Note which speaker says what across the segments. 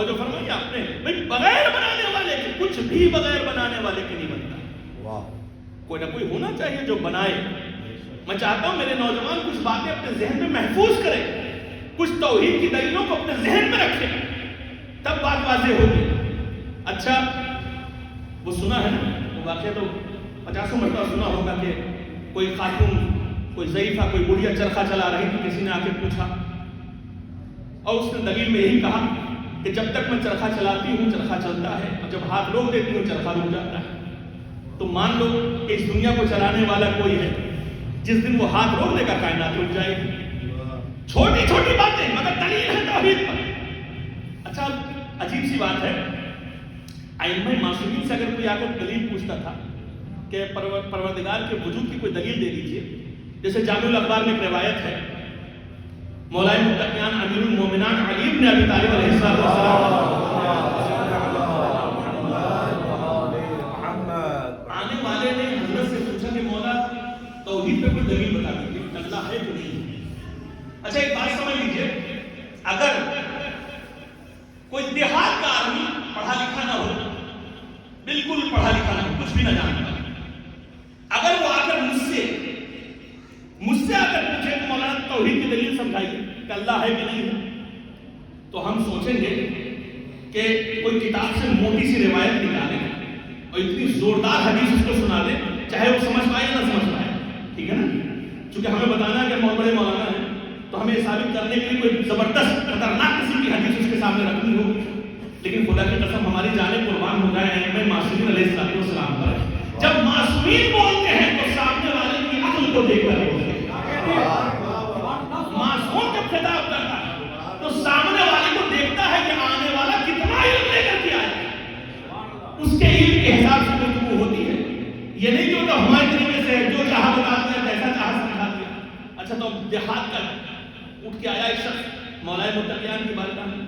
Speaker 1: توجہ فرمائیے آپ نے، بھائی بغیر بنانے والے کے کچھ بھی بغیر بنانے والے کے نہیں بنتا. کوئی نہ کوئی ہونا چاہیے جو بنائے. میں چاہتا ہوں میرے نوجوان کچھ باتیں اپنے ذہن میں محفوظ کریں، کچھ توحید کی دلیلوں کو اپنے ذہن میں رکھیں، تب بات واضح ہوگی. اچھا وہ سنا ہے نا وہ واقعہ، تو 50 مرتبہ سنا ہوگا کہ کوئی خاتون، کوئی ضعیفہ، کوئی بڑھیا چرخہ چلا رہی تھی، کسی نے آ کے پوچھا اور اس نے دلیل میں یہی کہا کہ جب تک میں چرخہ چلاتی ہوں چرخہ چلتا ہے، اور جب ہاتھ روک دیتی ہوں چرخہ رک جاتا ہے. تو مان لو کہ اس دنیا کو چلانے والا کوئی ہے، جس دن وہ ہاتھ روک دے گا کائنات رک جائے گی. چھوٹی چھوٹی باتیں مگر دلیل ہے توحید پر. اچھا عجیب سی بات ہے، ائمہ معصومین سے اگر کوئی آ کر دلیل پوچھتا تھا کہ پروردگار کے وجود کی کوئی دلیل دے دیجیے، جیسے جامع الاخبار میں ایک روایت ہے، مولا متقیان امیر المومنان علی بن ابی طالب علیہ السلام آنے والے نے حضرت سے پوچھا کہ مولا توحید پہ کوئی دلیل بتا دیجیے، اللہ ہے کہ نہیں ہے. اچھا ایک بات سمجھ لیجیے، اگر کوئی دیہات کا آدمی پڑھا لکھا نہ ہو، بالکل پڑھا لکھا نہ ہو، کچھ بھی نہ جانتا، اگر وہ آ کر مجھ سے آ کر پوچھے کہ مولانا توحید کی دلیل سمجھائیے کہ اللہ ہے کہ نہیں ہے، تو ہم سوچیں گے کہ کوئی کتاب سے موٹی سی روایت نکالے اور اتنی زوردار حدیث اس کو سنا دے، چاہے وہ سمجھ پائے یا نہ سمجھ پائے. ٹھیک ہے نا، چونکہ ہمیں بتانا ہے کہ بہت بڑے مولانا ہیں، تو ہمیں ثابت کرنے کے لیے کوئی زبردست خطرناک قسم کی حدیث اس کے سامنے رکھنی ہوگی. لیکن خدا کی قسم ہماری جانیں قربان ہو جائے ائمہ معصومین علیہ السلام پر. جب معصومین بولتے ہیں تو سامنے والے کی عقل کو دیکھ کر بولتے ہیں. معصوم جب خطاب کرتا ہے تو سامنے والے کو دیکھتا ہے کہ آنے والا کتنا علم لے کر کے آیا ہے، اس کے علم کے حساب سے گفتگو ہوتی ہے. یہ نہیں کہ ہمارے طریقے سے جو چاہا بتا دیا، جیسا چاہا سمجھا دیا. اچھا تو دیہات کا اٹھ کے آیا ایک شخص مولا متقیان کی بارگاہ میں،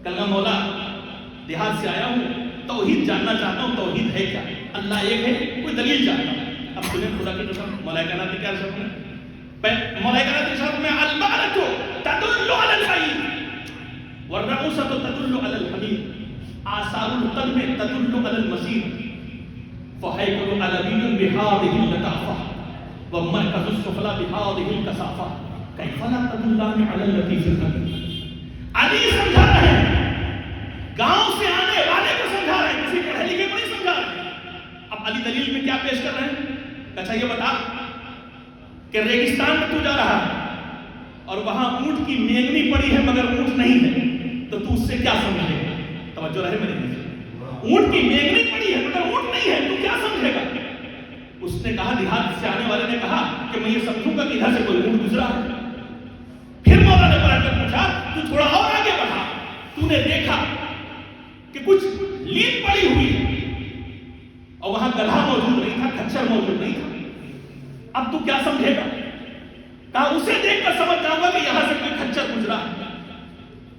Speaker 1: کہا مولا دیہات سے آیا ہوں، توحید جاننا چاہتا ہوں، توحید ہے کیا، اللہ ایک ہے، کوئی دلیل چاہتا ہوں. اب سنیں خدا کی قسم مولا کائنات نے کیا شرط ہے، مولا کائنات کی شرط میں البقرۃ تدل علی الخیر والرؤوسۃ تدل علی الحمیر، آثار القلب تدل علی المسیر، فہیکل علوی بہذہ اللطافہ ومرکز السفلی بہذہ الکثافہ، کیف لا تدلان علی اللطیف الخبیر. علی سمجھا رہے ہیں، گاؤں سے آنے والے کو سمجھا رہے ہیں، کسی پڑھے لکھے کو نہیں سمجھا رہے ہیں. اب علی دلیل میں کیا پیش کر رہے ہیں؟ اچھا یہ بتا کہ ریگستان میں تو جا رہا ہے اور وہاں اونٹ کی مینگنی پڑی ہے مگر اونٹ نہیں ہے، تو تو اس سے کیا سمجھے گا؟ توجہ رہے میرے لیے، اونٹ کی مینگنی پڑی ہے مگر اونٹ نہیں ہے، تو کیا سمجھے گا؟ اس نے کہا، دیہات سے آنے والے نے کہا کہ میں یہ سمجھوں گا کہ ادھر سے کوئی اونٹ گزرا ہے. پھر مولا نے پلٹ کر پوچھا، تو تھوڑا اور آگے بڑھا، تو نے دیکھا کہ کچھ لیپ پڑی ہوئی ہے اور وہاں گدھا موجود نہیں تھا، کچھر موجود نہیں تھا، اب تو کیا سمجھے گا؟ کہا اسے دیکھ کر سمجھ جاؤں گا کہ یہاں سے کوئی کچھر گزرا ہے.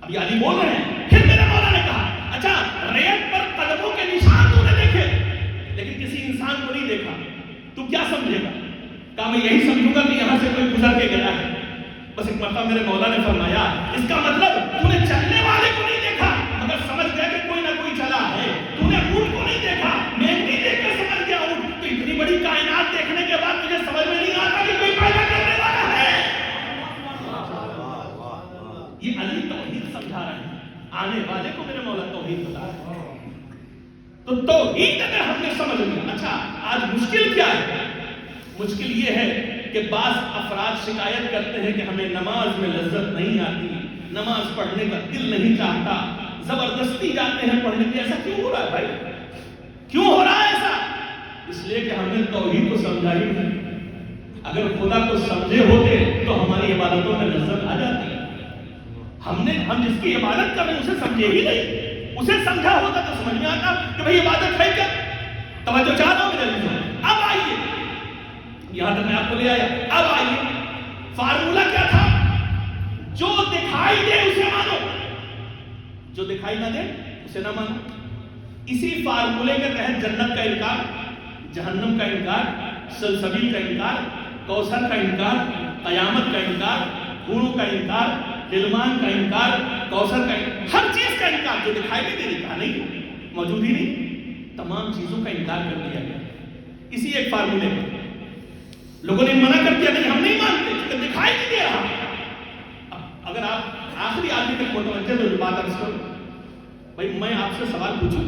Speaker 1: اب یہ علی بول رہے ہیں. پھر میرے مولا نے کہا، اچھا ریت پر قدموں کے نشان تو نے دیکھے لیکن کسی انسان کو نہیں دیکھا، تو کیا سمجھے گا؟ کہا میں یہی سمجھوں گا کہ یہاں سے کوئی گزر کے گیا ہے. بس ایک مرتبہ میرے مولا نے فرمایا، اس کا مطلب تو نے چلنے والے کو نہیں دیکھا مگر سمجھ گیا کہ کوئی نہ کوئی چلا ہے. تو نے اونٹ کو نہیں دیکھا، مینگنی دیکھ کر سمجھ گیا اونٹ. تو اتنی بڑی کائنات دیکھنے کے بعد تجھے سمجھ میں نہیں آتا کہ کوئی پیدا کرنے والا ہے. یہ علی توحید سمجھا رہے ہیں، آنے والے کو میرے مولا توحید بتا رہے ہیں. تو توحید اگر ہم نے سمجھ لیا. اچھا آج مشکل کیا ہے؟ مشکل یہ ہے کہ بعض افراد شکایت کرتے ہیں کہ ہمیں نماز میں لذت نہیں آتی، نماز پڑھنے کا دل نہیں چاہتا، زبردستی جاتے ہیں پڑھنے کے. ایسا کیوں ہو رہا ہے بھائی؟ کیوں ہو رہا ہے ایسا؟ اس لیے کہ ہم نے توحید کو سمجھا ہی نہیں. اگر خدا کو سمجھے ہوتے تو ہماری عبادتوں میں لذت آ جاتی. ہم جس کی عبادت کر رہے ہیں اسے سمجھے ہی نہیں. اسے سمجھا ہوتا تو سمجھ میں آتا کہ بھئی عبادت ہے کیا. توجہ چاہتا ہوں میرے لیے. اب آئیے یہاں تک میں آپ کو لے آیا. اب آئیے فارمولہ کیا تھا؟ جو دکھائی دے اسے مانو، جو دکھائی نہ دے اسے نہ مانو. اسی فارمولے کے تحت جنت کا انکار، جہنم کا انکار، سلسبیل کا انکار، کوثر کا انکار، قیامت کا انکار، حوروں کا انکار، غلمان کا انکار، کوثر کا انکار، ہر چیز کا انکار جو دکھائی نہیں دے رہی، کہا نہیں موجود ہی نہیں، تمام چیزوں کا انکار کر دیا گیا اسی ایک فارمولے میں۔ لوگوں نے منع کر دیا نہیں ہم نہیں مانتے کہ دکھائی نہیں دے رہا۔ اگر آپ آخری آدمی تک متوجہ تو بات عرض کرو، بھائی میں آپ سے سوال پوچھوں،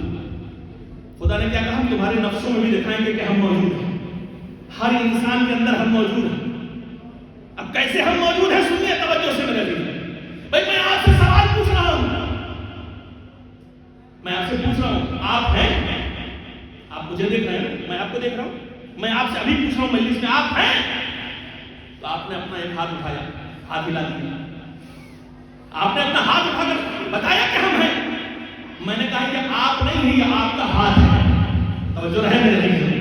Speaker 1: خدا نے کیا کہا؟ ہم تمہارے نفسوں میں بھی دکھائیں گے کہ ہم موجود ہیں، ہر انسان کے اندر ہم موجود ہیں۔ اب کیسے ہم موجود ہیں سنیے توجہ سے میرے لیے۔ بھائی میں آپ سے سوال پوچھ رہا ہوں، میں آپ سے پوچھ رہا ہوں، آپ ہیں؟ آپ مجھے دیکھ رہے ہیں، میں آپ کو دیکھ رہا ہوں، میں آپ سے ابھی پوچھ رہا ہوں مجلس میں، آپ ہیں؟ تو آپ نے اپنا ایک ہاتھ اٹھایا، ہاتھ ہلا دیا، آپ نے اپنا ہاتھ اٹھا کر بتایا کہ ہم ہیں۔ میں نے کہا کہ آپ نہیں ہیں، یہ آپ کا ہاتھ ہے۔ توجہ رہے میرے لیے،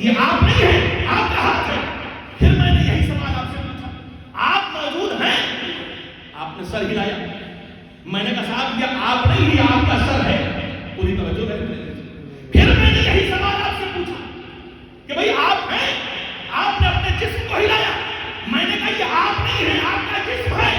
Speaker 1: یہ آپ نہیں ہے، آپ کا ہاتھ ہے۔ پھر میں نے یہی سوال آپ سے پوچھا، آپ موجود ہیں؟ آپ نے سر ہلایا۔ میں نے کہا صاحب یہ آپ نہیں، یہ آپ کا سر ہے۔ پوری توجہ رہے میرے لیے۔ پھر میں نے یہی سوال آپ سے پوچھا کہ بھئی آپ ہیں؟ آپ نے اپنے جسم کو ہلایا۔ میں نے کہا یہ آپ نہیں ہے، آپ کا جسم ہے۔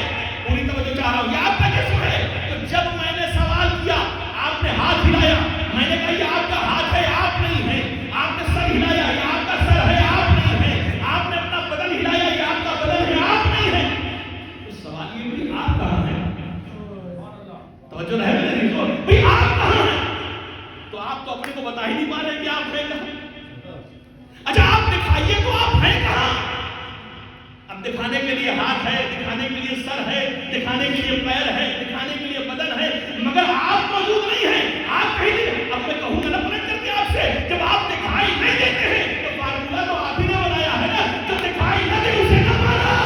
Speaker 1: پوری توجہ چاہ رہا ہوں، یہ آپ کا جسم ہے۔ تو جب میں نے سوال کیا، آپ نے ہاتھ ہلایا، میں نے کہا یہ آپ کا ہاتھ ہے، آپ نہیں ہے۔ آپ نے سر ہلایا، یہ آپ کا سر ہے، آپ نہیں ہے۔ آپ نے اپنا بدن ہلایا، یہ آپ کا بدن ہے، آپ نہیں ہے۔ تو سوال یہ بھی آپ کہاں ہیں؟ توجہ رہے میرے لیے، بھئی آپ کہاں ہیں؟ تو آپ تو اپنے کو بتا ہی نہیں پا رہے کہ آپ ہیں کہاں۔ اچھا آپ دکھائیے تو آپ ہیں کہاں؟ اب دکھانے کے لیے ہاتھ ہے، دکھانے کے لیے سر ہے، دکھانے کے لیے پیر ہے، دکھانے کے لیے بدن ہے، مگر آپ موجود نہیں ہیں، آپ کہیں نہیں۔ اب میں کہوں گا نا پلٹ کر کے آپ سے، جب آپ دکھائی نہیں دیتے ہیں تو فارمولہ تو آپ ہی نے بنایا ہے نا، جو دکھائی نہ دے اسے نہ مانا۔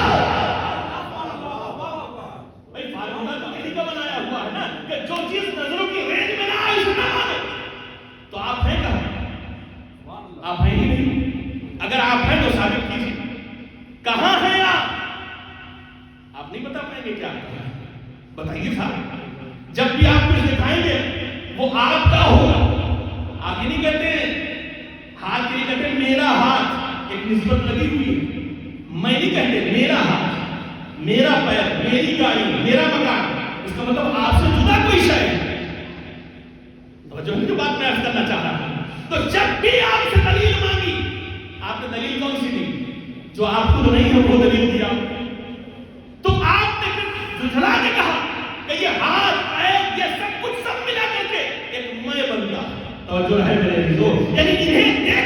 Speaker 1: بھائی فارمولہ تو کسی کا بنایا ہوا ہے نا کہ جو چیز نظروں کی رینج میں نہ آئے اسے نہ مانے۔ تو آپ ہیں کہاں؟ آپ ہیں ہی نہیں۔ اگر آپ ہیں تو ثابت کیجیے کہاں ہیں آپ نہیں بتا پائیں گے کیا بتائیے صاحب۔ جب بھی آپ کچھ دکھائیں گے وہ آپ کا ہوگا۔ آپ یہ نہیں کہتے ہاتھ کے لیے کہتے میرا ہاتھ، ایک نسبت لگی ہوئی ہے۔ میں نہیں کہتے میرا ہاتھ، میرا پیر، میری گاڑی، میرا مکان، اس کا مطلب آپ سے جدا کوئی شے ہے۔ توجہ نہیں جو بات میں عرض کرنا چاہ رہا ہوں۔ تو جب بھی آپ سے دلیل مانگی، آپ نے دلیل کون سی دی؟ جو آپ کو نہیں ہے وہ دلیل دیا۔ تو آپ نے جھجھلا کے کہا کہ یہ ہاتھ پیر یہ سب کچھ سب ملا کر کے ایک میں بنتا۔ توجہ ہے میرے دوستو، یعنی انہیں